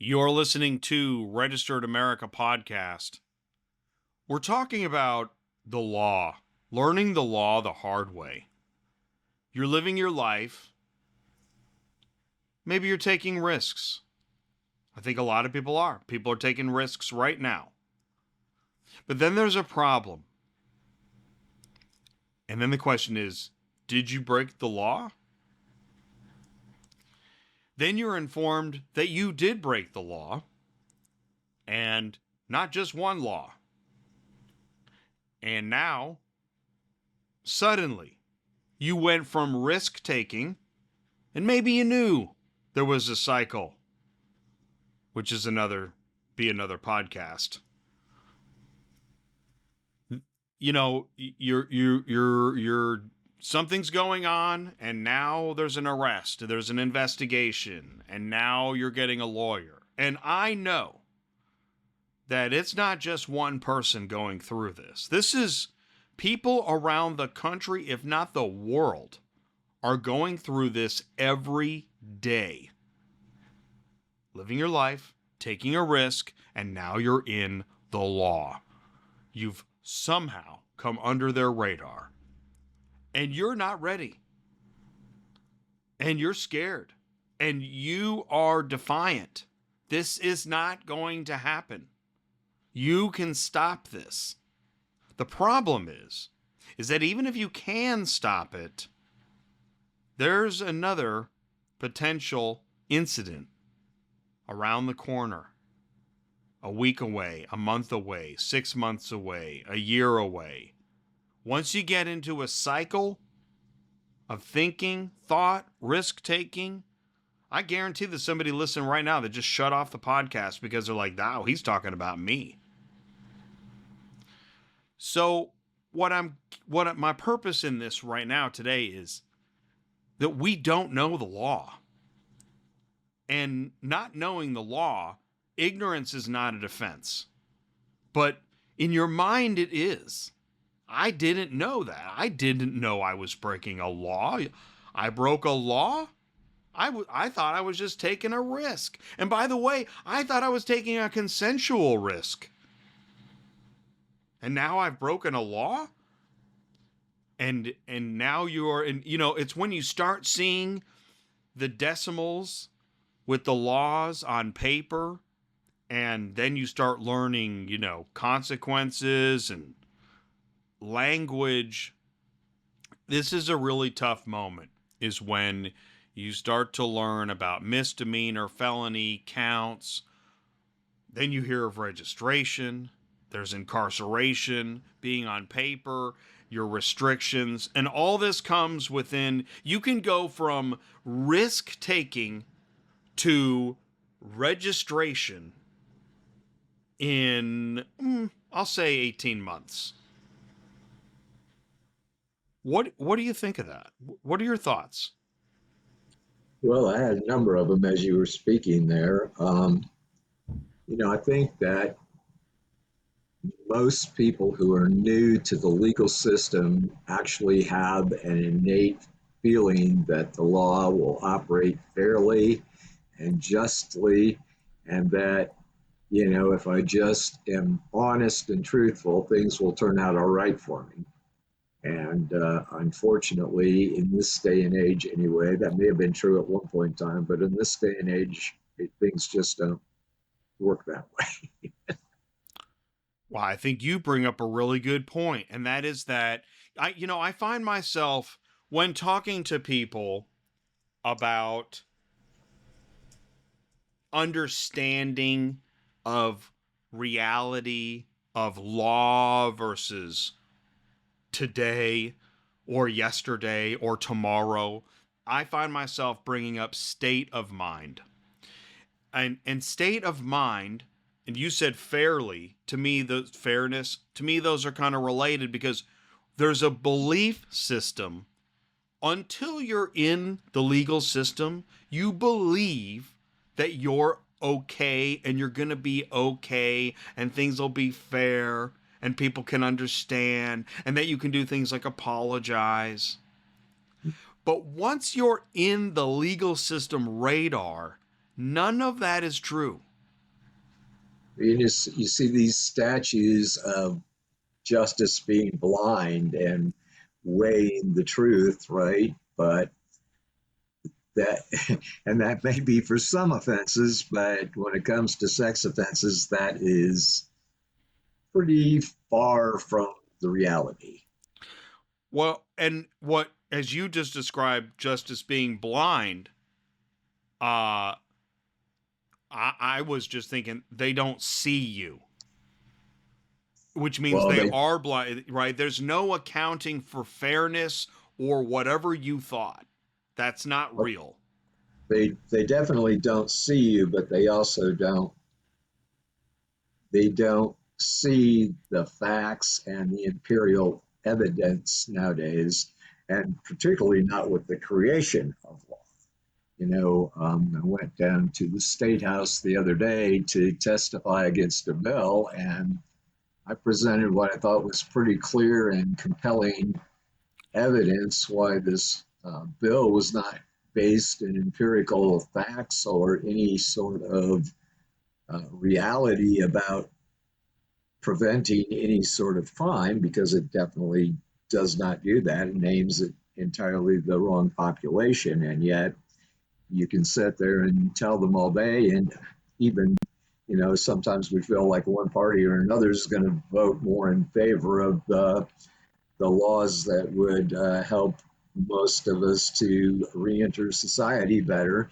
You're listening to Registered America podcast. We're talking about the law, learning the law the hard way. You're living your life. Maybe you're taking risks. I think a lot of people are. People are taking risks right now. But then there's a problem. And then the question is, did you break the law? Then you're informed that you did break the law, and not just one law. And now, suddenly, you went from risk-taking, and maybe you knew there was a cycle, which is another podcast. You know, you're something's going on, and now there's an arrest, there's an investigation, and now you're getting a lawyer. And I know that it's not just one person going through this. This is people around the country, if not the world, are going through this every day. Living your life, taking a risk, and now you're in the law. You've somehow come under their radar. And you're not ready. And you're scared. And you are defiant. This is not going to happen. You can stop this. The problem is that even if you can stop it, there's another potential incident around the corner. A week away, a month away, 6 months away, a year away. Once you get into a cycle of thinking, thought, risk-taking, I guarantee there's somebody listening right now that just shut off the podcast because they're like, "Wow, he's talking about me." So my purpose in this right now today is that we don't know the law. And not knowing the law, ignorance is not a defense. But in your mind, it is. I didn't know that. I didn't know I was breaking a law. I broke a law? I thought I was just taking a risk. And by the way, I thought I was taking a consensual risk. And now I've broken a law? And now you're in, it's when you start seeing the decimals with the laws on paper, and then you start learning, consequences and language. This is a really tough moment, is when you start to learn about misdemeanor, felony counts. Then you hear of registration. There's incarceration, being on paper, your restrictions, and all this comes within. You can go from risk-taking to registration in, I'll say 18 months. What do you think of that? What are your thoughts? Well, I had a number of them as you were speaking there. I think that most people who are new to the legal system actually have an innate feeling that the law will operate fairly and justly, and that, if I just am honest and truthful, things will turn out all right for me. And unfortunately, in this day and age anyway, that may have been true at one point in time, but in this day and age, things just don't work that way. Well, I think you bring up a really good point, and that is that I find myself, when talking to people about understanding of reality, of law versus today or yesterday or tomorrow, I find myself bringing up state of mind. And state of mind, and you said fairly, to me, the fairness, to me, those are kind of related, because there's a belief system. Until you're in the legal system, you believe that you're okay and you're going to be okay and things will be fair and people can understand, and that you can do things like apologize. But once you're in the legal system radar, none of that is true. You see these statues of justice being blind and weighing the truth, right? But that, and that may be for some offenses, but when it comes to sex offenses, that is pretty far from the reality. Well, and what, as you just described, justice being blind, uh, I was just thinking they don't see you, which means Well, they are blind, right? There's no accounting for fairness or whatever you thought. That's not real. they definitely don't see you, but they also don't see the facts and the empirical evidence nowadays, and particularly not with the creation of law. I went down to the state house the other day to testify against a bill, and I presented what I thought was pretty clear and compelling evidence why this bill was not based in empirical facts or any sort of reality about preventing any sort of crime, because it definitely does not do that. It names it entirely the wrong population. And yet you can sit there and tell them all day. And even, sometimes we feel like one party or another is going to vote more in favor of the laws that would help most of us to reenter society better.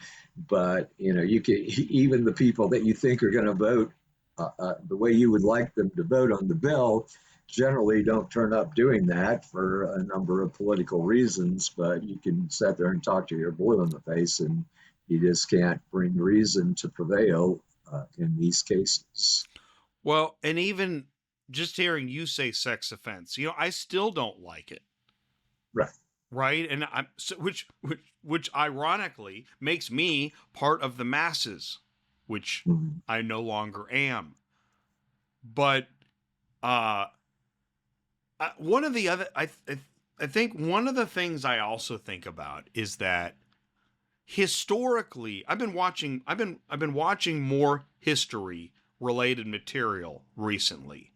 But you can, even the people that you think are going to vote the way you would like them to vote on the bill generally don't turn up doing that for a number of political reasons. But you can sit there and talk to your blue in the face, and you just can't bring reason to prevail in these cases. Well, and even just hearing you say sex offense, I still don't like it. Right. Right, and I'm so, which ironically makes me part of the masses, which Mm-hmm. I no longer am. But uh one of the other I think one of the things I also think about is that historically I've been watching more history related material recently.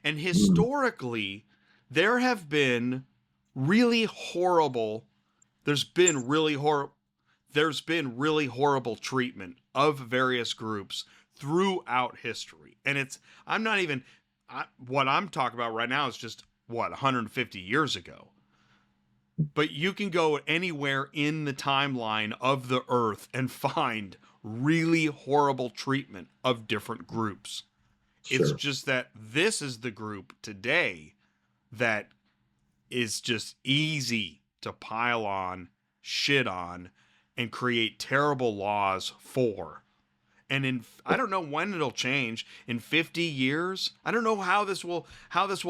And Mm-hmm. historically there have been really horrible there's been really horrible there's been really horrible treatment of various groups throughout history. And I'm not even what I'm talking about right now is just what 150 years ago. But you can go anywhere in the timeline of the earth and find really horrible treatment of different groups. It's Sure. just that this is the group today that is just easy to pile on, shit on, and create terrible laws for. And I don't know when it'll change. In 50 years, I don't know how this will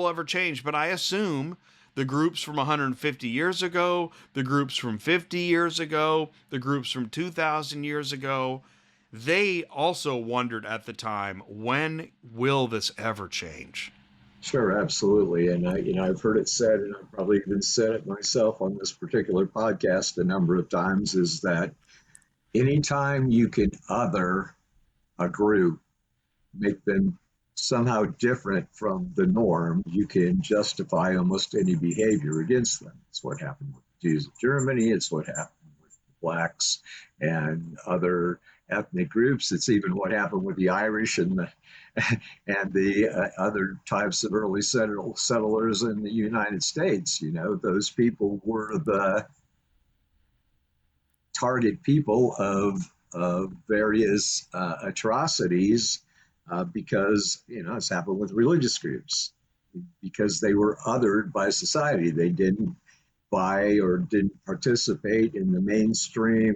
ever change, but I assume the groups from 150 years ago, the groups from 50 years ago, the groups from 2,000 years ago, they also wondered at the time, when will this ever change? Sure, absolutely. And I've heard it said, and I've probably even said it myself on this particular podcast a number of times, is that anytime you can other a group, make them somehow different from the norm, you can justify almost any behavior against them. It's what happened with the Jews of Germany. It's what happened with the blacks and other ethnic groups. It's even what happened with the Irish and the other types of early settlers in the United States. Those people were the target people of various atrocities because it's happened with religious groups because they were othered by society. They didn't buy or didn't participate in the mainstream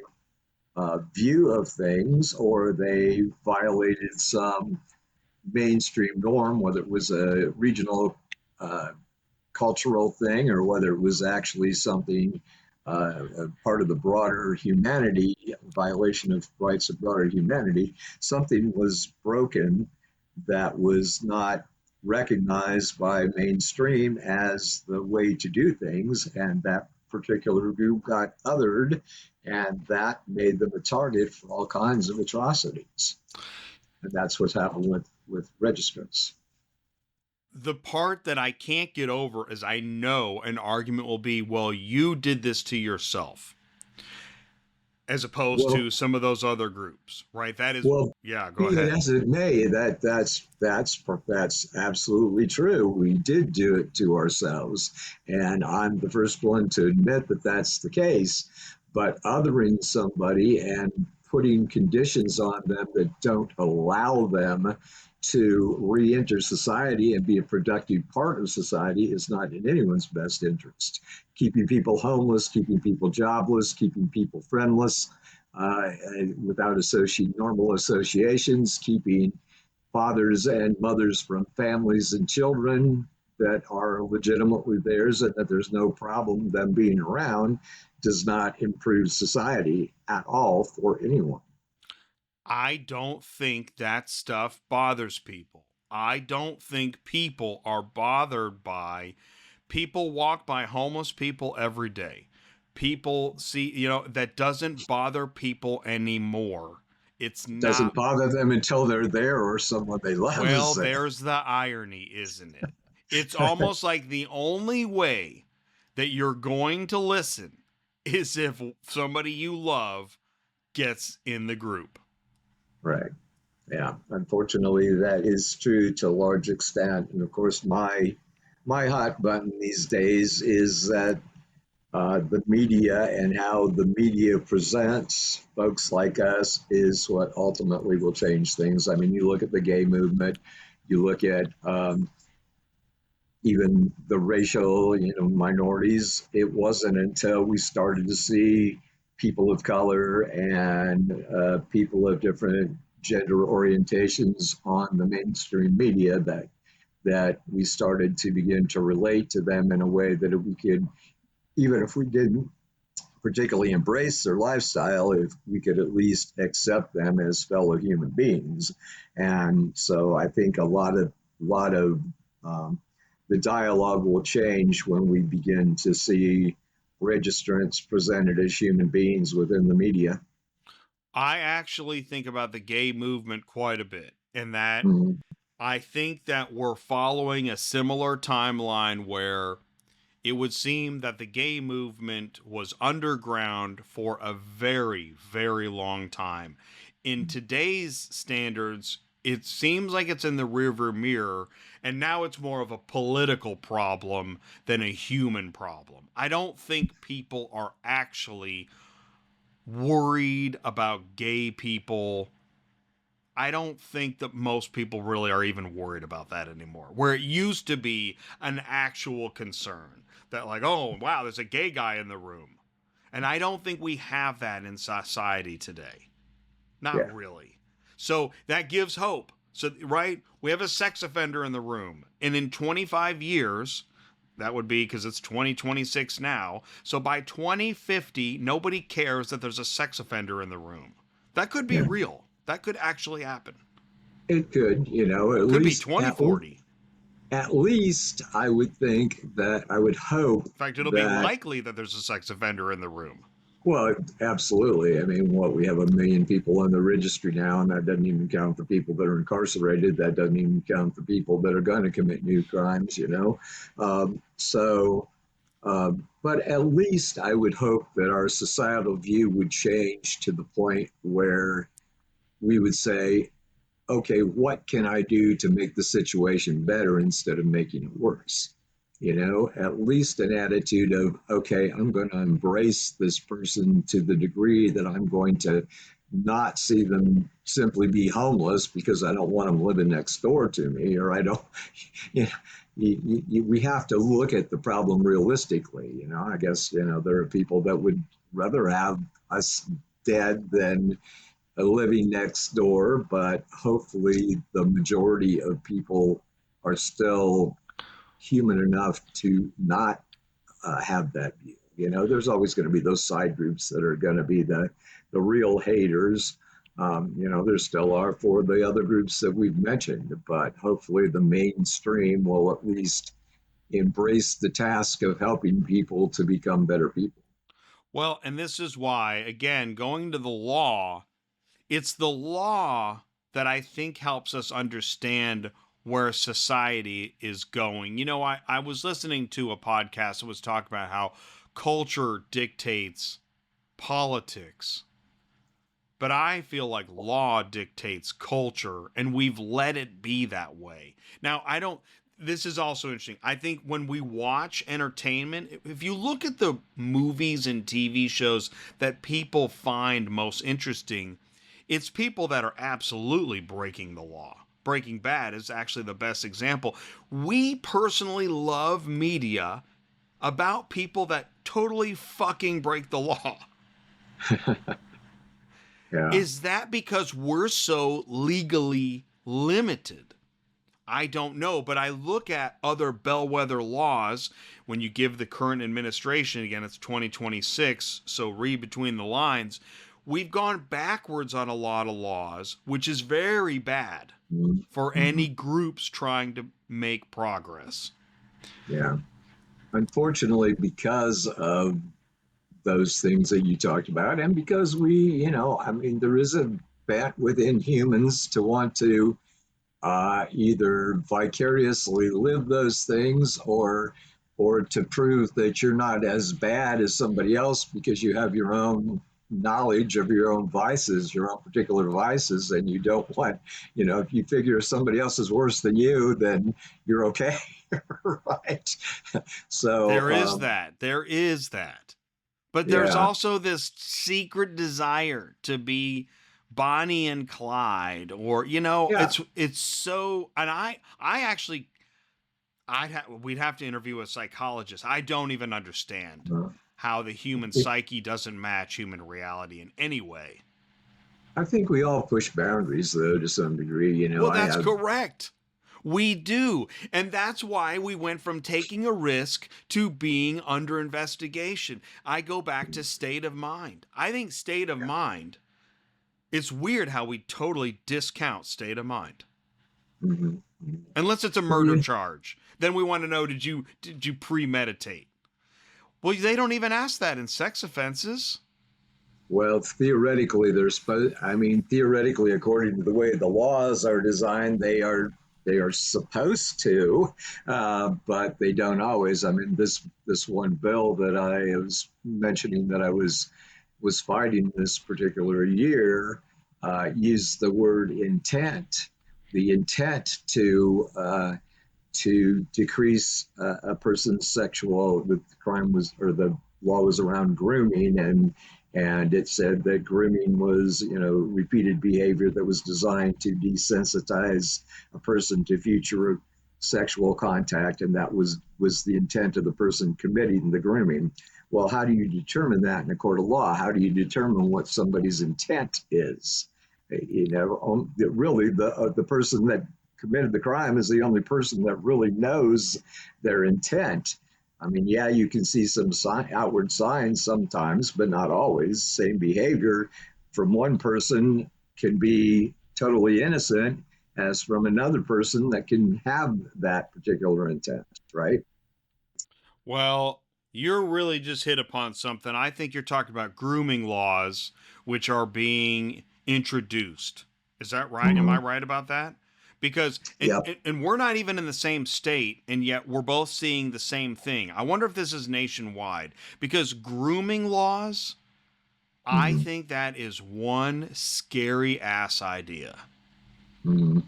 view of things, or they violated some mainstream norm, whether it was a regional uh, cultural thing or whether it was actually something a part of the broader humanity, violation of rights of broader humanity. Something was broken that was not recognized by mainstream as the way to do things, and that particular group got othered, and that made them a target for all kinds of atrocities. And that's what's happened with registrants. The part that I can't get over is I know an argument will be, well, you did this to yourself, as opposed Well, to some of those other groups, right? That is, well, yeah, go be it ahead. as it may, that's absolutely true. We did do it to ourselves, and I'm the first one to admit that that's the case. But othering somebody and putting conditions on them that don't allow them to re-enter society and be a productive part of society is not in anyone's best interest. Keeping people homeless, keeping people jobless, keeping people friendless, uh, without normal associations, keeping fathers and mothers from families and children that are legitimately theirs and that there's no problem them being around does not improve society at all for anyone. I don't think that stuff bothers people. I don't think people are bothered by people walk by homeless people every day. People see, that doesn't bother people anymore. It's It doesn't not. bother them until they're there or someone they love Well, is there. there's the irony, isn't it? It's almost like the only way that you're going to listen is if somebody you love gets in the group. Right. Yeah. Unfortunately, that is true to a large extent. And of course, my hot button these days is that the media and how the media presents folks like us is what ultimately will change things. I mean, you look at the gay movement, you look at even the racial, minorities. It wasn't until we started to see people of color and people of different gender orientations on the mainstream media that we started to begin to relate to them in a way that we could, even if we didn't particularly embrace their lifestyle, if we could at least accept them as fellow human beings. And so I think a lot of um, the dialogue will change when we begin to see registrants presented as human beings within the media. I actually think about the gay movement quite a bit, and that Mhm. I think that we're following a similar timeline where it would seem that the gay movement was underground for a very, very long time. In today's standards, it seems like it's in the rearview mirror, and now it's more of a political problem than a human problem. I don't think people are actually worried about gay people. I don't think that most people really are even worried about that anymore. Where it used to be an actual concern that, like, oh, wow, there's a gay guy in the room. And I don't think we have that in society today. Not Yeah. really. So that gives hope. So, right, we have a sex offender in the room. And in 25 years, that would be because it's 2026 now. So by 2050, nobody cares that there's a sex offender in the room. That could be Yeah. real. That could actually happen. It could, at Could be least 2040. at least I would think that I would hope In fact, it'll be that. likely that there's a sex offender in the room. Well, absolutely. I mean, we have 1 million people on the registry now, and that doesn't even count the people that are incarcerated. That doesn't even count the people that are going to commit new crimes. But at least I would hope that our societal view would change to the point where we would say, okay, what can I do to make the situation better instead of making it worse? At least an attitude of, okay, I'm going to embrace this person to the degree that I'm going to not see them simply be homeless because I don't want them living next door to me, or I don't, you know, we have to look at the problem realistically. I guess, there are people that would rather have us dead than living next door, but hopefully the majority of people are still human enough to not have that view. There's always going to be those side groups that are going to be the real haters. There still are for the other groups that we've mentioned, but hopefully the mainstream will at least embrace the task of helping people to become better people. Well, and this is why, again, going to the law, it's the law that I think helps us understand where society is going. I was listening to a podcast that was talking about how culture dictates politics, but I feel like law dictates culture, and we've let it be that way. Now, I don't. This is also interesting. I think when we watch entertainment, if you look at the movies and TV shows that people find most interesting, it's people that are absolutely breaking the law. Breaking Bad is actually the best example. We personally love media about people that totally fucking break the law. Yeah. Is that because we're so legally limited? I don't know, but I look at other bellwether laws when you give the current administration, again, it's 2026, so read between the lines. We've gone backwards on a lot of laws, which is very bad for Mm-hmm. any groups trying to make progress. Yeah. Unfortunately, because of those things that you talked about, and because I mean, there is a bat within humans to want to either vicariously live those things or to prove that you're not as bad as somebody else because you have your own knowledge of your own vices, your own particular vices, and you don't want, if you figure somebody else is worse than you, then you're okay. Right. So There is that. There is that. But there's yeah. also this secret desire to be Bonnie and Clyde, or Yeah. it's so. And I actually we'd have to interview a psychologist. I don't even understand Uh, how the human psyche doesn't match human reality in any way. I think we all push boundaries, though, to some degree. Well, I that's have. correct. We do. And that's why we went from taking a risk to being under investigation. I go back to state of mind. I think state of mind, it's weird how we totally discount state of mind. Mhm. Unless it's a Well, murder charge. Then we want to know, did you premeditate? Well, they don't even ask that in sex offenses. well, theoretically, they're supposed. I mean, theoretically, according to the way the laws are designed, they are supposed to, but they don't always. I mean, this one bill that I was mentioning that I was fighting this particular year used the word intent, the intent to decrease a person's sexual. The crime was, or the law was around grooming, and it said that grooming was, repeated behavior that was designed to desensitize a person to future sexual contact, and that was the intent of the person committing the grooming. Well, how do you determine that in a court of law? How do you determine what somebody's intent is? Really, the person that committed the crime is the only person that really knows their intent. I mean, yeah, you can see some outward signs sometimes, but not always. Same behavior from one person can be totally innocent, as from another person that can have that particular intent, right? Well, you're really just hit upon something. I think you're talking about grooming laws which are being introduced. Is that right? Am I Mm-hmm. right about that? Because Yep. and we're not even in the same state, and yet we're both seeing the same thing. I wonder if this is nationwide, because grooming laws, I Mm-hmm. think that is one scary ass idea. Mm-hmm.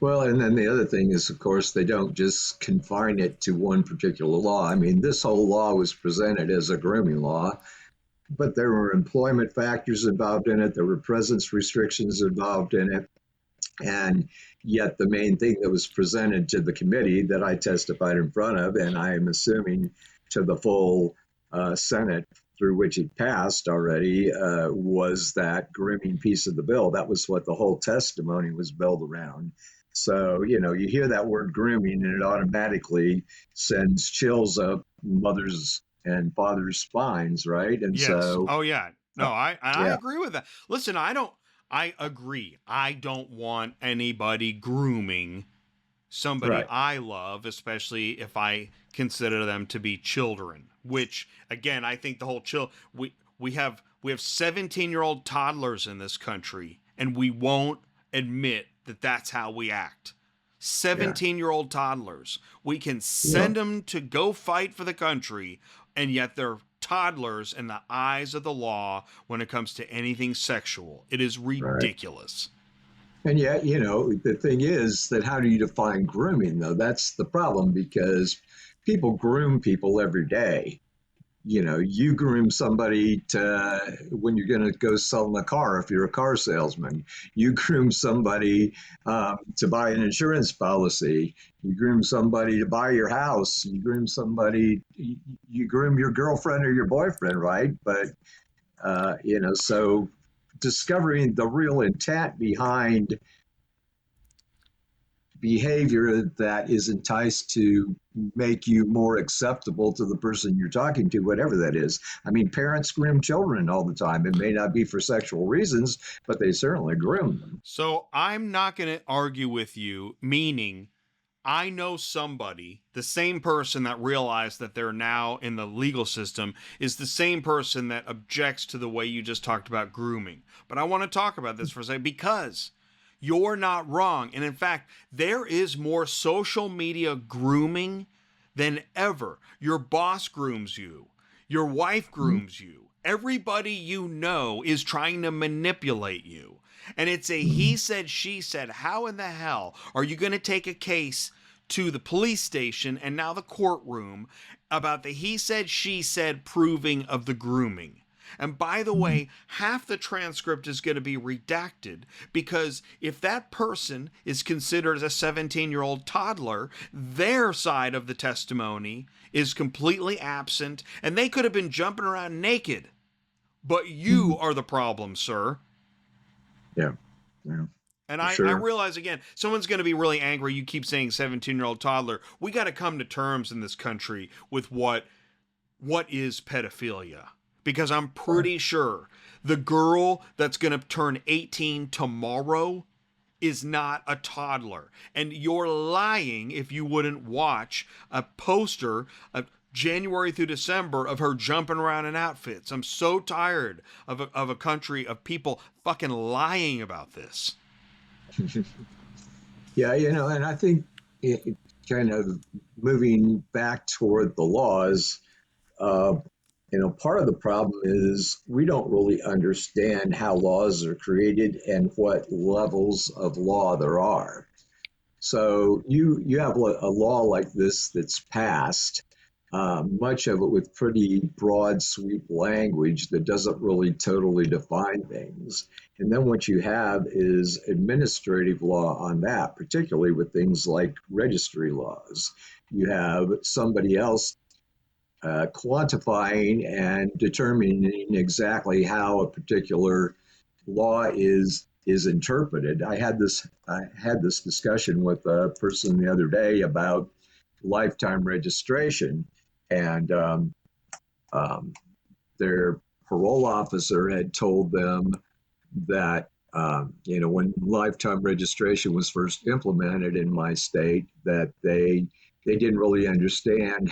Well, and then the other thing is, of course, they don't just confine it to one particular law. I mean, this whole law was presented as a grooming law, but there were employment factors involved in it. There were presence restrictions involved in it. And yet, the main thing that was presented to the committee that I testified in front of, and I am assuming to the full Senate through which it passed already, was that grooming piece of the bill. That was what the whole testimony was built around. So, you hear that word grooming and it automatically sends chills up mothers' and fathers' spines, right? And Yes. so, Oh yeah. No, uh, I yeah, agree with that. Listen, I agree. I don't want anybody grooming somebody right. I love, especially if I consider them to be children. Which again, I think the whole we have 17-year-old toddlers in this country, and we won't admit that that's how we act. Yeah. 17-year-old toddlers. We can Yeah. send them to go fight for the country, and yet they're toddlers in the eyes of the law when it comes to anything sexual. It is Right. ridiculous. And yet, the thing is that how do you define grooming, though? That's the problem because people groom people every day. You groom somebody to when you're going to go sell them a car if you're a car salesman. You groom somebody to buy an insurance policy. You groom somebody to buy your house. You groom somebody. You groom your girlfriend or your boyfriend, right? But so discovering the real intent behind behavior that is enticed to make you more acceptable to the person you're talking to, whatever that is. I mean, parents groom children all the time. It may not be for sexual reasons, but they certainly groom them. So I'm not going to argue with you, meaning I know somebody, the same person that realized that they're now in the legal system is the same person that objects to the way you just talked about grooming. But I want to talk about this for a second because you're not wrong. And in fact, there is more social media grooming than ever. Your boss grooms you, your wife grooms you. Everybody you know is trying to manipulate you. And it's a he said, she said. How in the hell are you going to take a case to the police station and now the courtroom about the he said, she said proving of the grooming? And by the way, half the transcript is going to be redacted because if that person is considered a 17-year-old toddler, their side of the testimony is completely absent and they could have been jumping around naked. But you are the problem, sir. Yeah, yeah, And for I sure. realize again, someone's going to be really angry. You keep saying 17-year-old toddler. We got to come to terms in this country with what is pedophilia. Because I'm Right. pretty sure the girl that's going to turn 18 tomorrow is not a toddler. And you're lying if you wouldn't watch a poster of January through December of her jumping around in outfits. I'm so tired of a country of people fucking lying about this. Yeah, and I think kind of moving back toward the laws, uh, part of the problem is we don't really understand how laws are created and what levels of law there are. So you have a law like this that's passed, much of it with pretty broad sweep language that doesn't really totally define things. And then what you have is administrative law on that, particularly with things like registry laws. You have somebody else quantifying and determining exactly how a particular law is interpreted. I had this discussion with a person the other day about lifetime registration, and um, their parole officer had told them that when lifetime registration was first implemented in my state, that they didn't really understand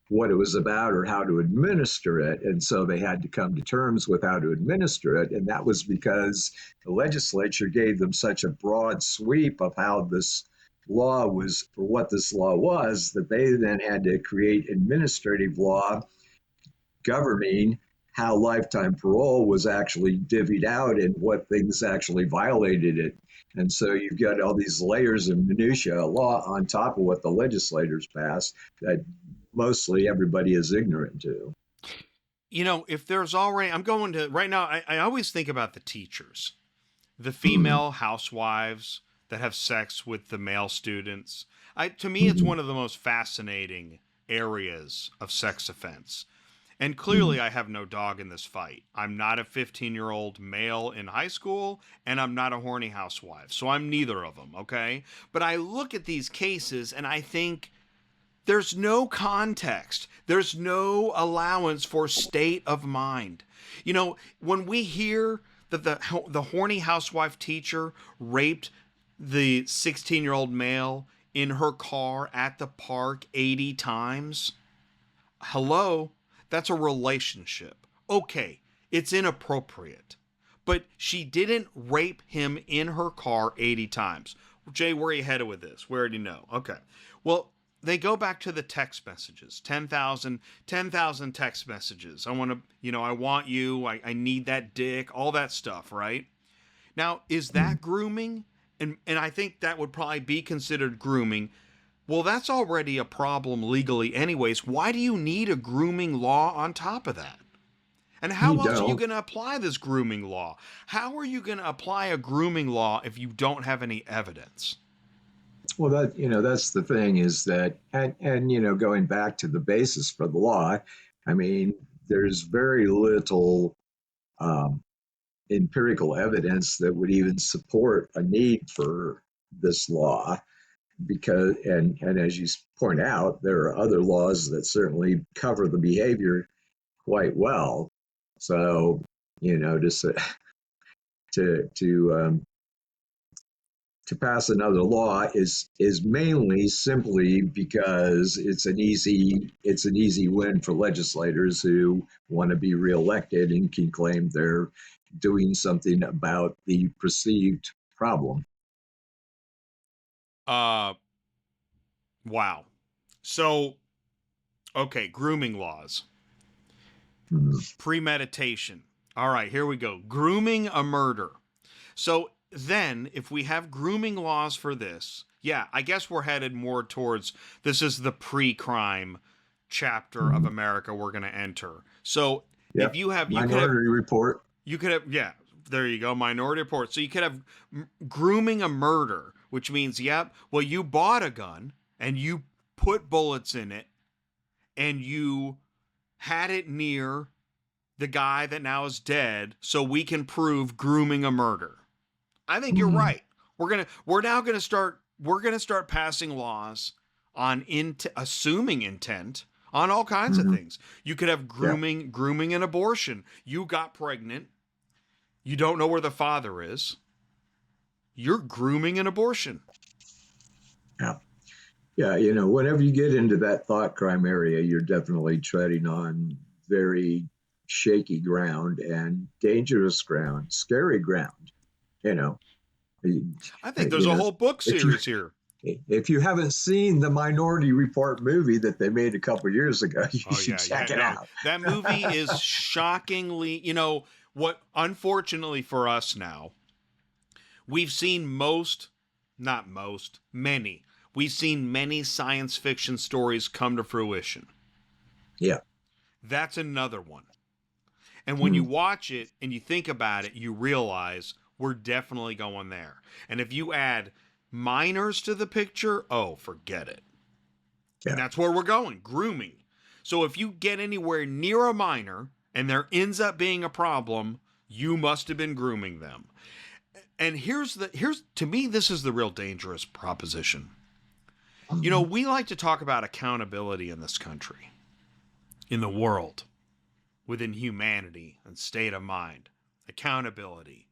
what it was about or how to administer it, and so they had to come to terms with how to administer it, and that was because the legislature gave them such a broad sweep of how this law was or what this law was that they then had to create administrative law governing how lifetime parole was actually divvied out and what things actually violated it. And so you've got all these layers of minutia law on top of what the legislators passed that mostly everybody is ignorant to. If there's already, I'm going to, right now, I always think about the teachers, the Mm, female housewives that have sex with the male students. To me, it's mm, one of the most fascinating areas of sex offense. And mm, clearly, I have no dog in this fight. I'm not a 15-year-old male in high school, and I'm not a horny housewife. So I'm neither of them, okay? But I look at these cases and I think there's no context, there's no allowance for state of mind. When we hear that the horny housewife teacher raped the 16-year-old male in her car at the park 80 times, hello, that's a relationship. Okay, it's inappropriate. but she didn't rape him in her car 80 times. Jay, where are you headed with this? We already know. Okay. Well, they go back to the text messages 10,000 text messages. I want to, I want you. I need that dick, all that stuff, right? Now, is Mm. that grooming? And I think that would probably be considered grooming. Well, that's already a problem legally, anyways. Why do you need a grooming law on top of that? And You how else are you don't. going to apply this grooming law? How are you going to apply a grooming law if you don't have any evidence? Well, that's the thing is that, and going back to the basis for the law, I mean, there's very little um, empirical evidence that would even support a need for this law because, and as you point out, there are other laws that certainly cover the behavior quite well. So, just to to pass another law is mainly simply because it's an easy win for legislators who want to be reelected and can claim they're doing something about the perceived problem. Uh, wow. So, okay, grooming laws, Hmm. premeditation. All right, here we go. Grooming a murder. So then, if we have grooming laws for this, yeah, I guess we're headed more towards this is the pre-crime chapter of Hmm. America we're going to enter. So if Yep. you could have, Minority Report. yeah, there you go, Minority Report. So you could have grooming a murder, which means, yep, well, you bought a gun and you put bullets in it and you had it near the guy that now is dead, so we can prove grooming a murder. I think you're Hmm. right. We're gonna start passing laws on assuming intent on all kinds of Hmm. things. You could have Yeah. grooming an abortion. You got pregnant. You don't know where the father is. You're grooming an abortion. Yeah. Yeah. Whenever you get into that thought crime area, you're definitely treading on very shaky ground and dangerous ground, scary ground. You know, you I think there's a know, whole book if you series here. if you haven't seen the Minority Report movie that they made a couple years ago, you Oh should yeah, yeah. check it No, out. that movie is shockingly. What? Unfortunately for us now, we've seen not most, many. We've seen many science fiction stories come to fruition. Yeah. That's another one. And when you Hmm. watch it and you think about it, you realize we're definitely going there. And if you add minors to the picture, oh, forget it. And Yeah. that's where we're going, grooming. So if you get anywhere near a minor and there ends up being a problem, you must have been grooming them. And here's to me this is the real dangerous proposition. Hmm. We like to talk about accountability in this country, in the world, within humanity and state of mind. Accountability.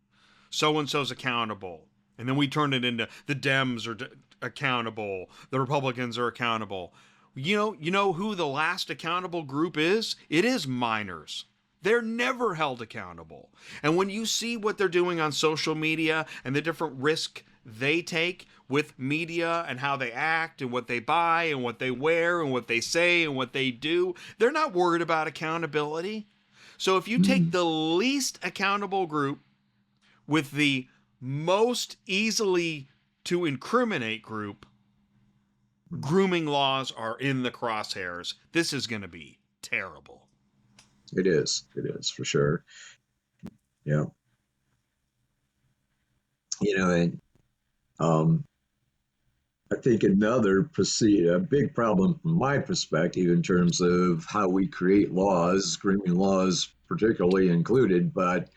So and so's accountable. And then we turn it into the Dems are accountable, the Republicans are accountable. You know who the last accountable group is? It is minors. They're never held accountable. And when you see what they're doing on social media and the different risk they take with media and how they act and what they buy and what they wear and what they say and what they do, they're not worried about accountability. So if you take Hmm. the least accountable group with the most easily to incriminate group, grooming laws are in the crosshairs. This is going to be terrible. It is. It is for sure. Yeah. And um, I think a big problem from my perspective in terms of how we create laws, grooming laws particularly included, but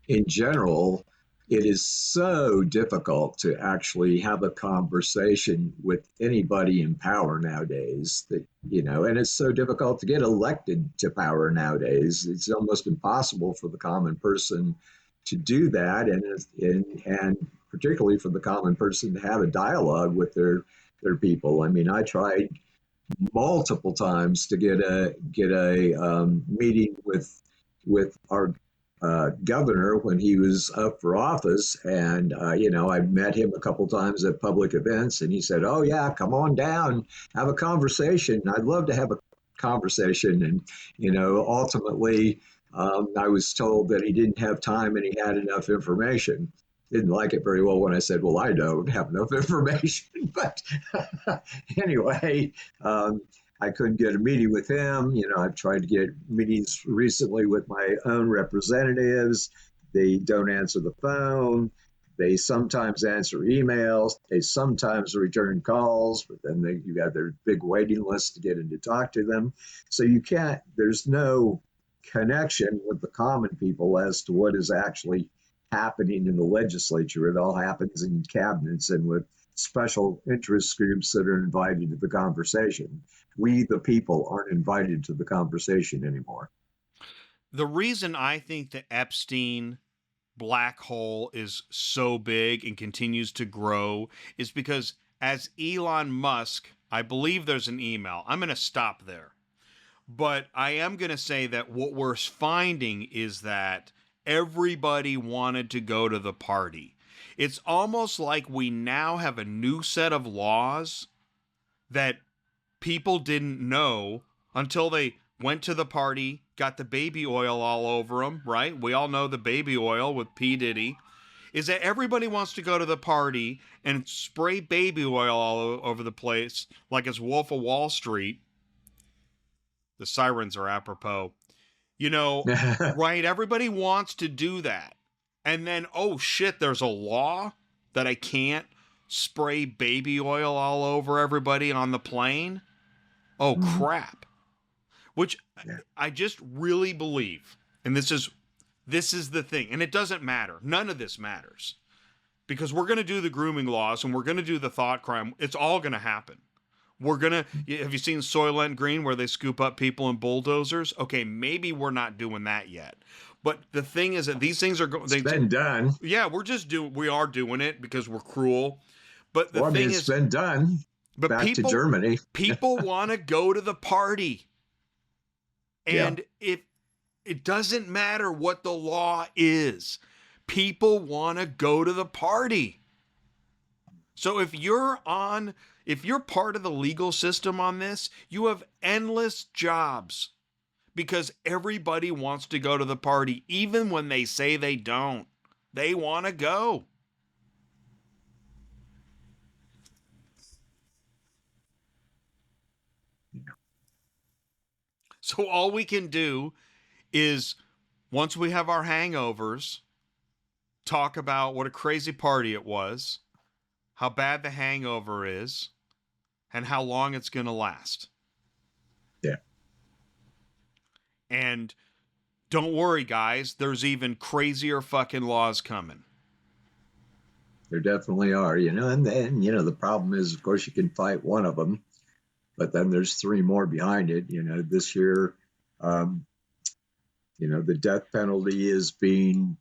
in general, it is so difficult to actually have a conversation with anybody in power nowadays and it's so difficult to get elected to power nowadays. It's almost impossible for the common person to do that, and particularly for the common person to have a dialogue with their people. I mean, I tried multiple times to get a meeting with our governor when he was up for office, and I met him a couple times at public events, and he said, "Oh yeah, come on down, have a conversation. I'd love to have a conversation." And ultimately, I was told that he didn't have time and he had enough information. Didn't like it very well when I said, "Well, I don't have enough information," but anyway. I couldn't get a meeting with him. I've tried to get meetings recently with my own representatives. They don't answer the phone. They sometimes answer emails. They sometimes return calls, but then you got their big waiting list to get in to talk to them. So you can't, there's no connection with the common people as to what is actually happening in the legislature. It all happens in cabinets and with special interest groups that are invited to the conversation. We, the people, aren't invited to the conversation anymore. The reason I think the Epstein black hole is so big and continues to grow is because, as Elon Musk, I believe there's an email. I'm going to stop there. But I am going to say that what we're finding is that everybody wanted to go to the party. It's almost like we now have a new set of laws that people didn't know until they went to the party, got the baby oil all over them, right? We all know the baby oil with P. Diddy. Is that everybody wants to go to the party and spray baby oil all over the place like it's Wolf of Wall Street. The sirens are apropos. Right? Everybody wants to do that. And then, oh shit, there's a law that I can't spray baby oil all over everybody on the plane. Oh crap. Which I just really believe, and this is the thing, and it doesn't matter. None of this matters. Because we're going to do the grooming laws and we're going to do the thought crime. It's all going to happen. We're going to, have you seen Soylent Green where they scoop up people in bulldozers? Okay, maybe we're not doing that yet. But the thing is that these things are going. It's been done. Yeah, we are doing it because we're cruel. But the thing it's is, been done. But back to Germany. People want to go to the party. And Yeah. if it doesn't matter what the law is, people want to go to the party. So if you're part of the legal system on this, you have endless jobs because everybody wants to go to the party, even when they say they don't. They want to go. So all we can do is, once we have our hangovers, talk about what a crazy party it was, how bad the hangover is, and how long it's going to last. Yeah. And don't worry, guys, there's even crazier fucking laws coming. There definitely are, and then, the problem is, of course, you can fight one of them, but then there's three more behind it. This year, the death penalty is being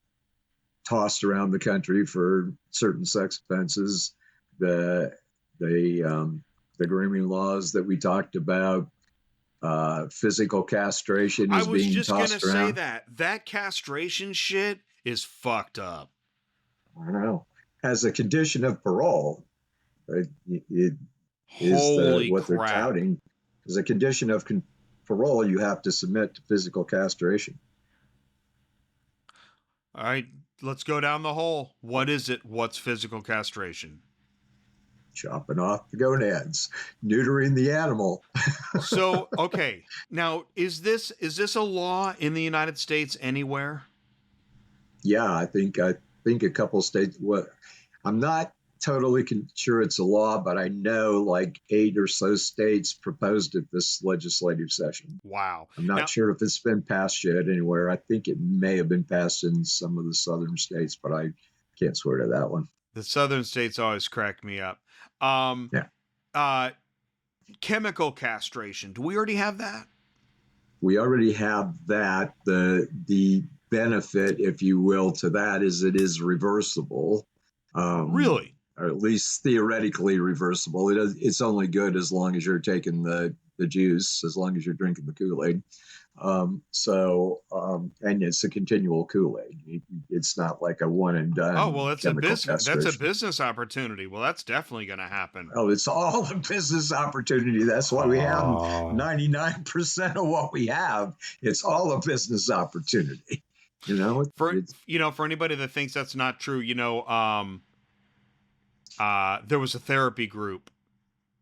tossed around the country for certain sex offenses. The grooming laws that we talked about, physical castration is being tossed around. I was just gonna say that castration shit is fucked up. I know. As a condition of parole, it is what they're touting. As a condition of parole, you have to submit to physical castration. All right, let's go down the hole. What is it? What's physical castration? Chopping off the gonads, neutering the animal. So, okay. Now, is this a law in the United States anywhere? Yeah, I think a couple states. I'm not totally sure it's a law, but I know like 8 or so states proposed it this legislative session. Wow. I'm not sure if it's been passed yet anywhere. I think it may have been passed in some of the southern states, but I can't swear to that one. The southern states always crack me up. Chemical castration. Do we already have that? We already have that. The benefit, if you will, to that is it is reversible. Really? Or at least theoretically reversible. It's only good as long as you're taking the juice, as long as you're drinking the Kool-Aid. And it's a continual Kool-Aid. It's not like a one and Oh, done well, it's a chemical business. That's a castration. business opportunity. Well, that's definitely going to happen. Oh, it's all a business opportunity. That's why we have Oh. 99% of what we have. It's all a business opportunity. You know, For it's for anybody that thinks that's not true, there was a therapy group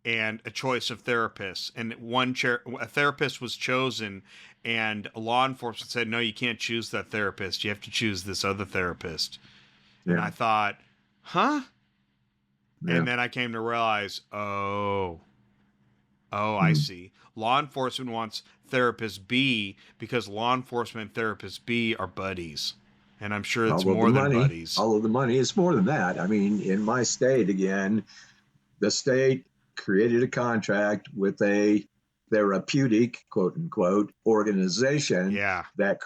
and a choice of therapists, and a therapist was chosen, and law enforcement said, no, you can't choose that therapist, you have to choose this other therapist. And yeah, I thought, huh? yeah. And then I came to realize, oh, I Mm. see, law enforcement wants therapist B because law enforcement and therapist B are buddies, and I'm sure it's All of the more than money, buddies. all of the money. It's more than that. I mean, in my state, again, the state created a contract with a therapeutic, quote unquote, organization Yeah. that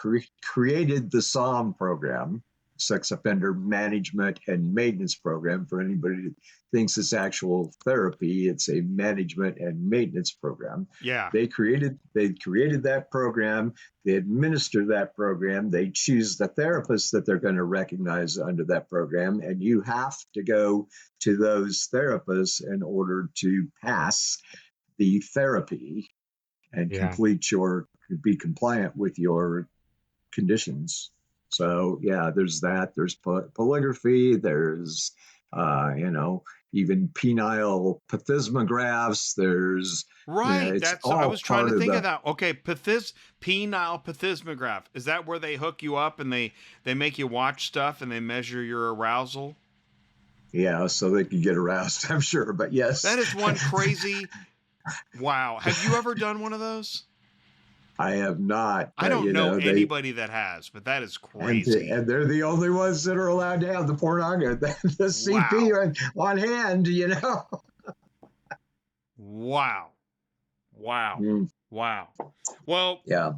created the SOM program, sex offender management and maintenance program. For anybody who thinks it's actual therapy, it's a management and maintenance program. Yeah. They created that program. They administer that program. They choose the therapists that they're going to recognize under that program, and you have to go to those therapists in order to pass the therapy and Yeah. be compliant with your conditions. So yeah, there's that. There's polygraphy. There's you know, even penile plethysmographs. There's Right. it's That's I all was trying to part of think of the that. Okay, penile plethysmograph. Is that where they hook you up and they make you watch stuff and they measure your arousal? yeah, so they can get aroused. I'm sure, but yes, That is one crazy. Wow. Have you ever done one of those? I have not. I don't You know know, they anybody that has, but that is and crazy. and they're the only ones that are allowed to have the pornography, the CP Wow. on hand. You know. Wow. Wow. Mm, Wow. Well, yeah.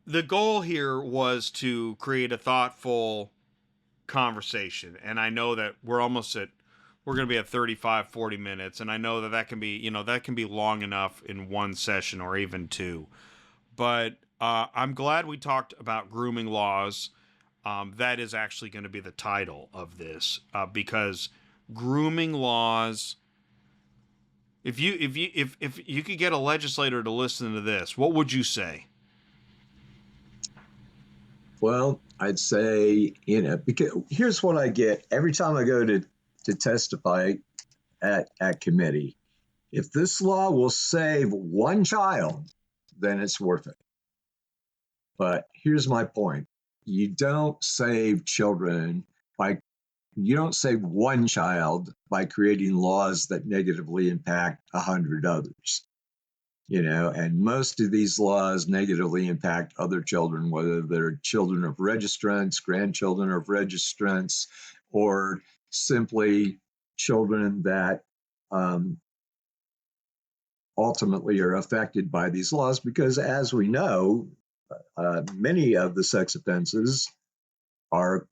the goal here was to create a thoughtful conversation, and I know that we're going to be at 35, 40 minutes, and I know that that can be that can be long enough in one session or even two, but I'm glad we talked about grooming laws. That is actually going to be the title of this, because grooming laws, if you could get a legislator to listen to this, what would you say? Well, I'd say, because here's what I get every time I go to testify at committee. If this law will save one child, then it's worth it. But here's my point. You don't save children by you don't save one child by creating laws that negatively impact 100 others. And most of these laws negatively impact other children, whether they're children of registrants, grandchildren of registrants, or simply children that um, ultimately are affected by these laws. Because as we know, many of the sex offenses are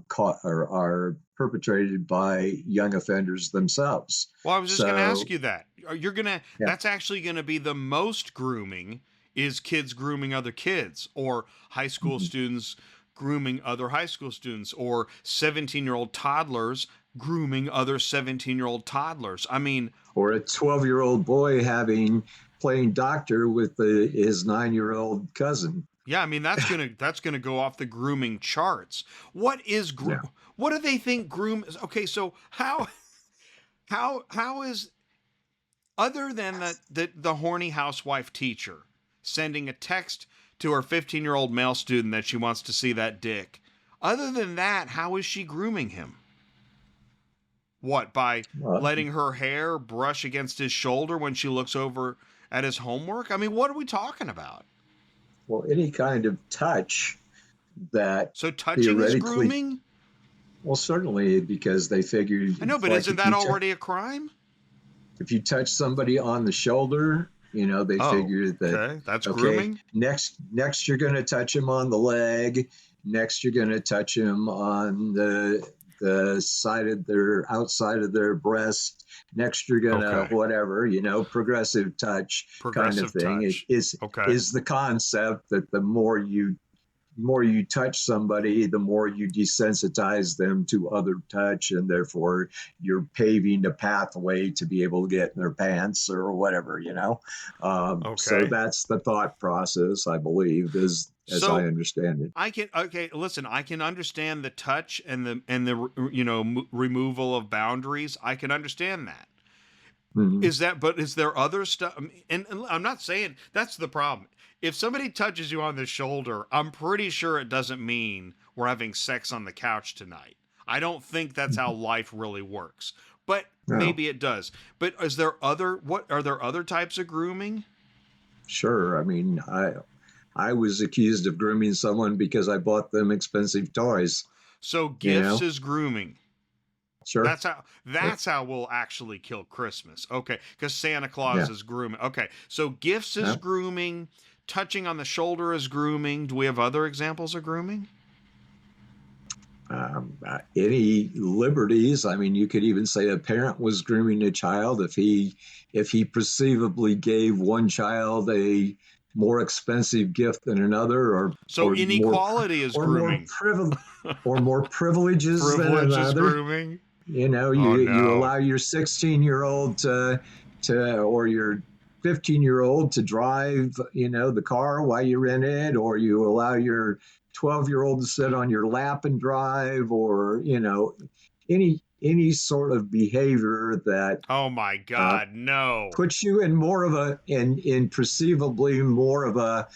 caught or are perpetrated by young offenders themselves. Well, I was just going to ask So you that. yeah. That's actually going to be the most grooming, is kids grooming other kids, or high school Mhm. students grooming other high school students, or 17-year-old toddlers grooming other 17-year-old toddlers. I mean, Or a 12-year-old boy having playing doctor with his 9-year-old cousin. yeah, I mean that's going to go off the grooming charts. Yeah. What do they think groom is? Okay, so how is, other than the horny housewife teacher sending a text to her 15-year-old male student that she wants to see that dick, other than that, how is she grooming him? What, by Well, letting her hair brush against his shoulder when she looks over at his homework? I mean, what are we talking about? well, any kind of touch that So touching is theoretically, grooming? well, certainly because they figured, I know, but like isn't that already a crime? if you touch somebody on the shoulder, they Oh, figured that, okay, that's okay, grooming. next you're going to touch him on the leg, next you're going to touch him on the side of their outside of their breast. Next, you're gonna Okay. whatever, progressive touch kind of Progressive thing. It touch. Okay. is the concept that the more you touch somebody, the more you desensitize them to other touch, and therefore you're paving a pathway to be able to get in their pants or whatever. So Okay. that's the thought process, I believe, as I So understand it. I can okay. Listen, I can understand the touch and the removal of boundaries. I can understand that. Mhm. But is there other stuff? And I'm not saying that's the problem. If somebody touches you on the shoulder, I'm pretty sure it doesn't mean we're having sex on the couch tonight. I don't think that's how life really works. But No, maybe it does. But is there other what are there other types of grooming? sure. I mean, I was accused of grooming someone because I bought them expensive toys. So You gifts know, is grooming. sure. That's how we'll actually kill Christmas. Okay, because Santa Claus Yeah. is grooming. Okay, so gifts is Yeah. grooming, touching on the shoulder is grooming. Do we have other examples of grooming? Any liberties. I mean, you could even say a parent was grooming a child if he perceivably gave one child a more expensive gift than another, or So or more inequality is or more grooming. privilege or more privileges than Privilege is another. grooming. You Oh you no. allow your 16-year-old to or your 15-year-old to drive the car while you're in it, or you allow your 12-year-old to sit on your lap and drive, or any sort of behavior that Oh my uh, God, no. puts you in more of in perceivably more of a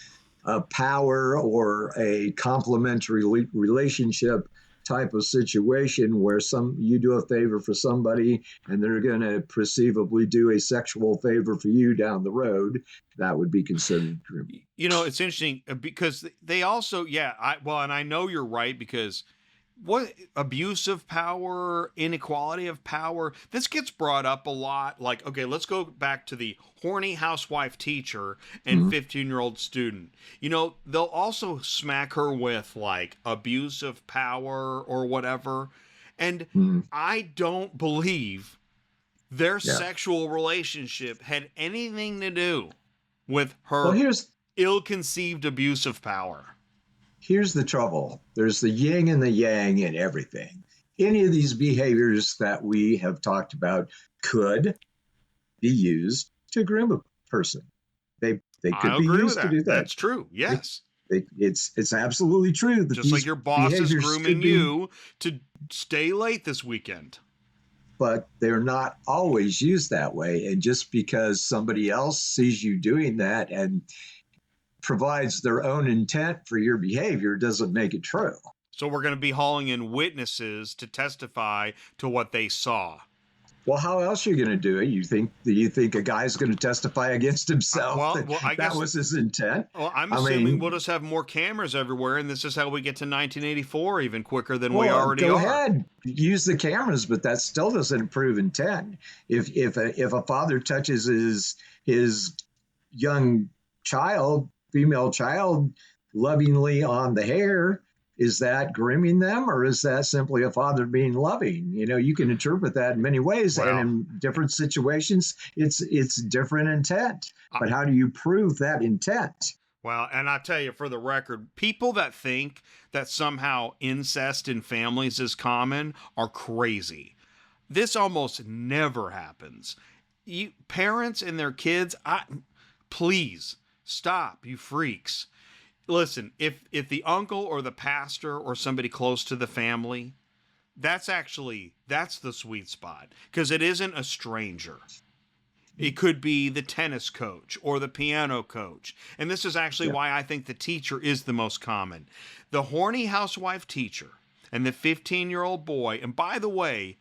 power or a complementary relationship type of situation, where some you do a favor for somebody and they're going to perceivably do a sexual favor for you down the road. That would be considered grooming. It's interesting because they also, yeah, and I know you're right because what abuse of power, inequality of power, this gets brought up a lot. Like, okay, let's go back to the horny housewife teacher and Mm-hmm. 15-year-old student. They'll also smack her with like abuse of power or whatever. And Mm-hmm. I don't believe their Yeah. sexual relationship had anything to do with Well, her here's ill-conceived abuse of power. here's the trouble. There's the yin and the yang in everything. Any of these behaviors that we have talked about could be used to groom a person. They I could be agree with used to that. do that. That's true. They, Yes. it's absolutely true that Just like these your boss is behaviors grooming could be, you to stay late this weekend. but they're not always used that way. And just because somebody else sees you doing that and provides their own intent for your behavior doesn't make it true. So we're going to be hauling in witnesses to testify to what they saw. Well, how else are you going to do it? Do you think a guy's going to testify against himself Well, that well, I that guess. was his intent? Well, I'm I assuming we'll mean, just have more cameras everywhere, and this is how we get to 1984 even quicker than we well, already go are. ahead, use the cameras, but that still doesn't prove intent. If a father touches his young child, female child, lovingly on the hair, is that grooming them, or is that simply a father being loving? You can interpret that in many ways, and Well, in different situations, it's different intent. I, But how do you prove that intent? and I tell you, for the record, people that think that somehow incest in families is common are crazy. This almost never happens. Parents and their kids, please stop, you freaks. Listen, if the uncle or the pastor or somebody close to the family, that's the sweet spot because it isn't a stranger. It could be the tennis coach or the piano coach. And this is actually Yeah. why I think the teacher is the most common. The horny housewife teacher and the 15-year-old boy. And by the way,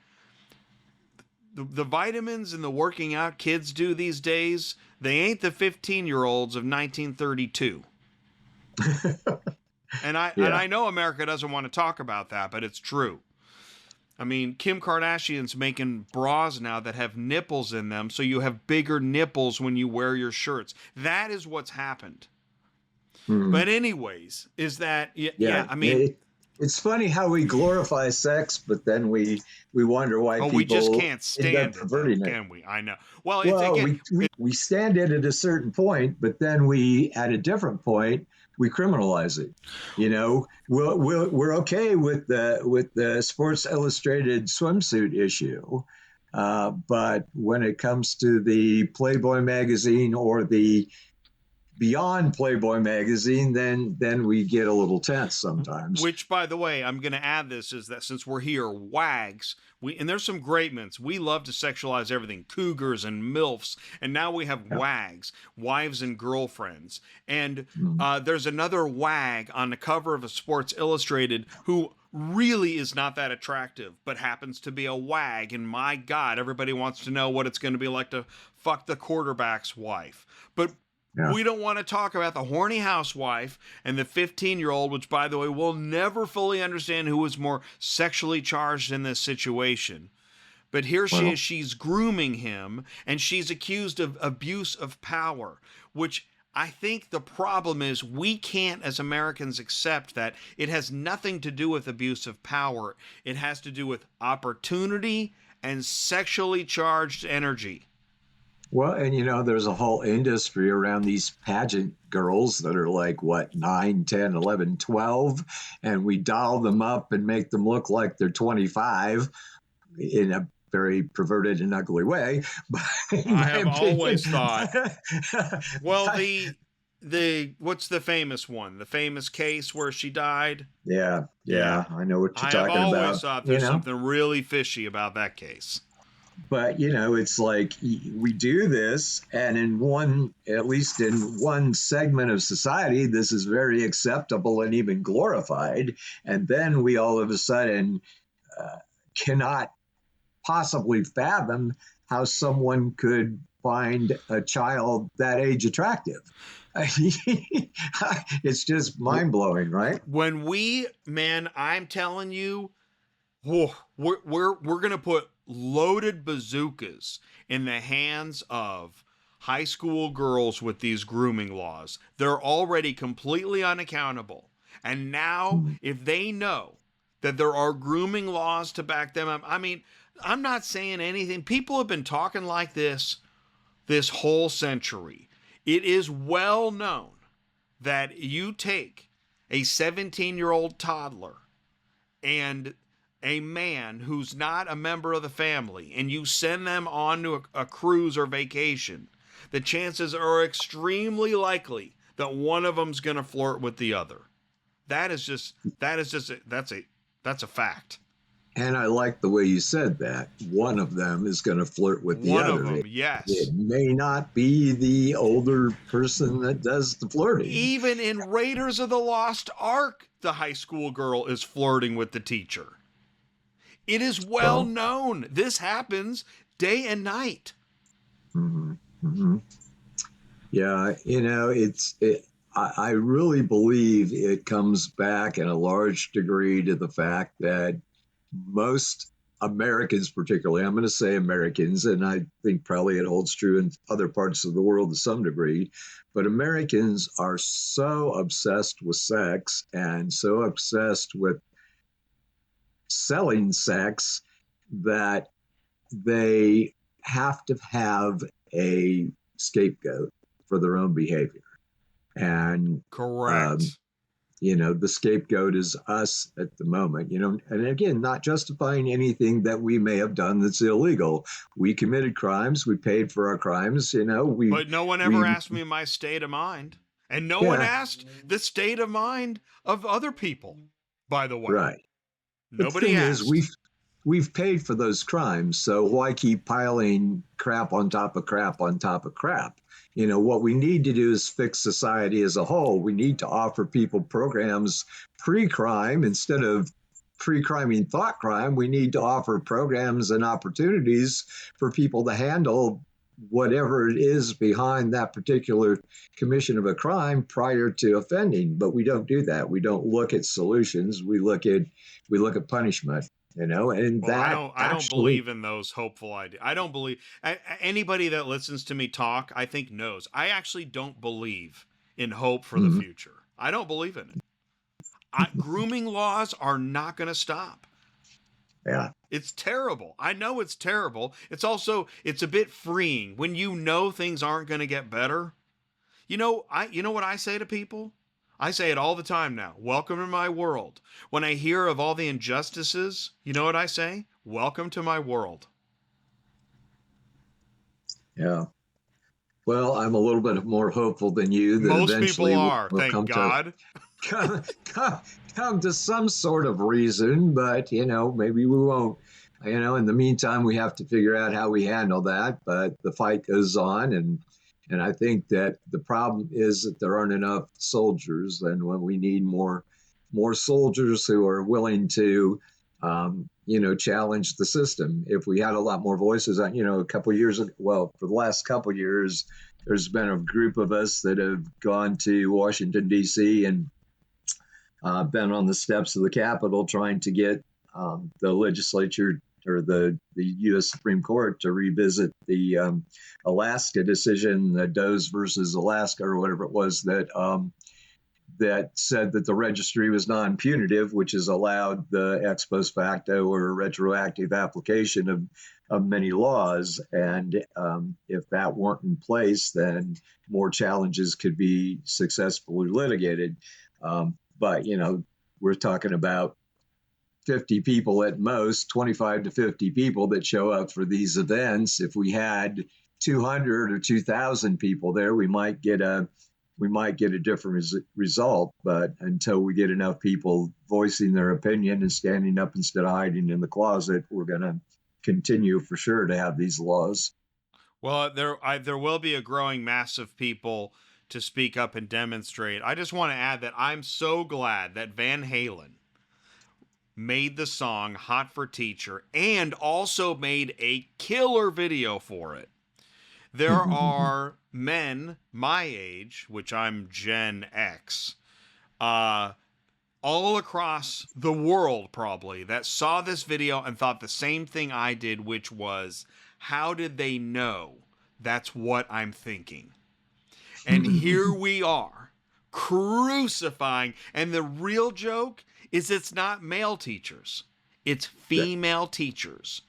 the vitamins and the working out kids do these days, they ain't the 15-year-olds of 1932. And I and Yeah. I know America doesn't want to talk about that, but it's true. I mean, Kim Kardashian's making bras now that have nipples in them, so you have bigger nipples when you wear your shirts. That is what's happened. Hmm. But anyways, is that yeah, Yeah. I mean, It's funny how we glorify sex, but then we wonder why Oh, we just people can't end up stand it, though, perverting it. can we? I know. Well, it's Well, again, we stand it at a certain point, but then we, at a different point, we criminalize it. You know, we're okay with the Sports Illustrated swimsuit issue, but when it comes to the Playboy magazine or the beyond Playboy magazine, then we get a little tense sometimes. which, by the way, I'm going to add this is that since we're here, wags, and there's some great men. We love to sexualize everything, cougars and milfs, and now we have Yeah. wags, wives and girlfriends, and Mm. there's another wag on the cover of a Sports Illustrated who really is not that attractive, but happens to be a wag, and my God, everybody wants to know what it's going to be like to fuck the quarterback's wife, but Yeah. we don't want to talk about the horny housewife and the 15-year-old, which, by the way, we'll never fully understand who was more sexually charged in this situation. But here she Well, is, she's grooming him, and she's accused of abuse of power, which I think the problem is we can't, as Americans, accept that it has nothing to do with abuse of power. It has to do with opportunity and sexually charged energy. well, and there's a whole industry around these pageant girls that are like, what, 9, 10, 11, 12, and we doll them up and make them look like they're 25 in a very perverted and ugly way, but in I my have opinion. always thought, well, the what's the famous one? The famous case where she died? Yeah, Yeah. yeah, I know what you're I have talking always about, thought there's something really fishy about that case. but it's like we do this, and in one, at least in one segment of society, this is very acceptable and even glorified, and then we all of a sudden uh, cannot possibly fathom how someone could find a child that age attractive. It's just mind blowing, right? When we, man, I'm telling you, whew, we're gonna put loaded bazookas in the hands of high school girls with these grooming laws. They're already completely unaccountable. And now, Mm. if they know that there are grooming laws to back them up, I mean, I'm not saying anything. People have been talking like this whole century. It is well known that you take a 17-year-old toddler and a man who's not a member of the family and you send them on to a cruise or vacation, the chances are extremely likely that one of them's going to flirt with the other. That's a fact. And I like the way you said that. One of them is going to flirt with the One of other. them, It yes. may not be the older person that does the flirting. Even in Raiders of the Lost Ark, the high school girl is flirting with the teacher. It is well Well, known. This happens day and night. mm-hmm, mm-hmm. Yeah, I really believe it comes back in a large degree to the fact that most Americans, particularly, I'm going to say Americans, and I think probably it holds true in other parts of the world to some degree, but Americans are so obsessed with sex and so obsessed with selling sex that they have to have a scapegoat for their own behavior. And um, Correct. the scapegoat is us at the moment, and again, not justifying anything that we may have done that's illegal. We committed crimes, we paid for our crimes, But no one ever we asked me my state of mind. And no one yeah, asked the state of mind of other people, by the way. right. But the Nobody thing is, asked. we've paid for those crimes, so why keep piling crap on top of crap on top of crap? What we need to do is fix society as a whole. We need to offer people programs pre-crime instead of pre-criming thought crime. We need to offer programs and opportunities for people to handle whatever it is behind that particular commission of a crime prior to offending. But we don't do that. We don't look at solutions. We look at punishment, and Well, I that don't. I don't actually. believe in those hopeful ideas. I don't believe anybody that listens to me talk. I think knows. I actually don't believe in hope for the Mhm. future. I don't believe in it. Grooming laws are not going to stop. Yeah. It's terrible. I know it's terrible. It's a bit freeing when you know things aren't going to get better. You know what I say to people? I say it all the time now. Welcome to my world. When I hear of all the injustices, you know what I say? Welcome to my world. Yeah. Well, I'm a little bit more hopeful than you that Most people eventually are, we'll thank come to God. come, come, come to some sort of reason, but maybe we won't. In the meantime, we have to figure out how we handle that. But the fight goes on, and I think that the problem is that there aren't enough soldiers, and when we need more soldiers who are willing to, challenge the system. If we had a lot more voices, a couple of years ago, well, for the last couple of years, there's been a group of us that have gone to Washington D.C. and been on the steps of the Capitol trying to get the legislature or the U.S. Supreme Court to revisit the Alaska decision, the Doe's versus Alaska, or whatever it was, that said that the registry was non-punitive, which has allowed the ex post facto or retroactive application of many laws. And if that weren't in place, then more challenges could be successfully litigated. But we're talking about 50 people at most, 25 to 50 people that show up for these events. If we had 200 or 2,000 people there, we might get a different result. But until we get enough people voicing their opinion and standing up instead of hiding in the closet, we're going to continue for sure to have these laws. Well, there will be a growing mass of people to speak up and demonstrate. I just want to add that I'm so glad that Van Halen made the song Hot for Teacher and also made a killer video for it. There are men my age, which I'm Gen X, all across the world probably, that saw this video and thought the same thing I did, which was, how did they know that's what I'm thinking? And here we are, crucifying. And the real joke is it's not male teachers, it's female teachers.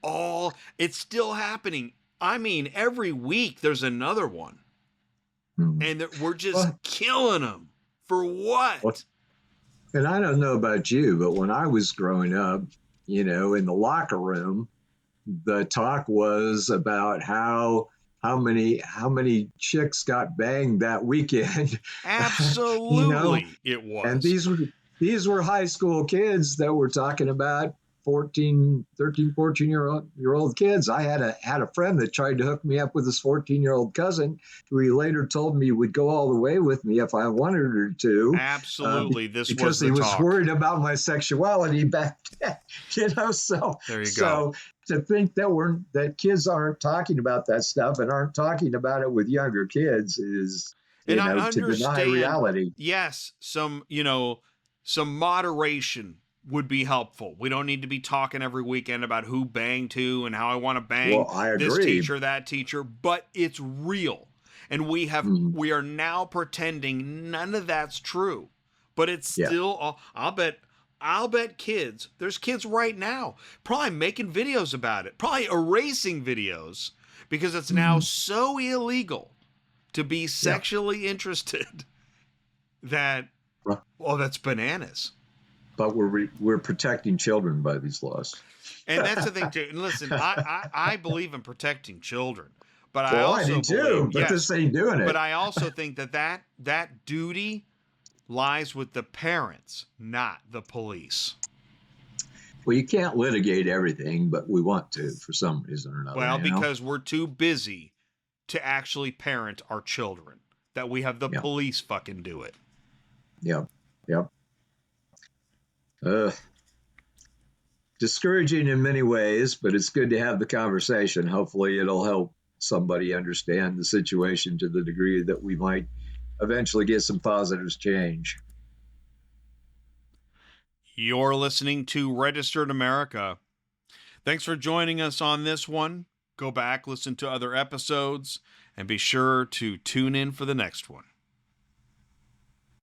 It's still happening. I mean, every week there's another one. And we're just killing them. For what? And I don't know about you, but when I was growing up, in the locker room, the talk was about how many chicks got banged that weekend. Absolutely, it And was. these were high school kids that were talking about 14 year old kids. I had a friend that tried to hook me up with his 14-year-old cousin, who he later told me would go all the way with me if I wanted her to. Absolutely, this was because the he was talk. worried about my sexuality back then. So There you go. to think that kids aren't talking about that stuff and aren't talking about it with younger kids is, And I to deny understand, reality. yes, some moderation would be helpful. We don't need to be talking every weekend about who banged who and how I want to bang Well, I this agree. teacher, that teacher, but it's real. And we are now pretending none of that's true. But it's Yeah. still, I'll bet there's kids right now probably making videos about it, probably erasing videos because it's now so illegal to be Yeah. sexually interested that, well, that's bananas. But we're protecting children by these laws. And that's the thing too. And listen, I believe in protecting children, but I Well, I do also too, believe, but yes, this ain't doing it. but I also think that duty lies with the parents, not the police. Well, you can't litigate everything, but we want to for some reason or another. Well, because we're too busy to actually parent our children, that we have the police fucking do it. Yep. Yep. Discouraging in many ways, but it's good to have the conversation. Hopefully, it'll help somebody understand the situation to the degree that we might eventually get some positive change. You're listening to Registered America. Thanks for joining us on this one. Go back, listen to other episodes, and be sure to tune in for the next one.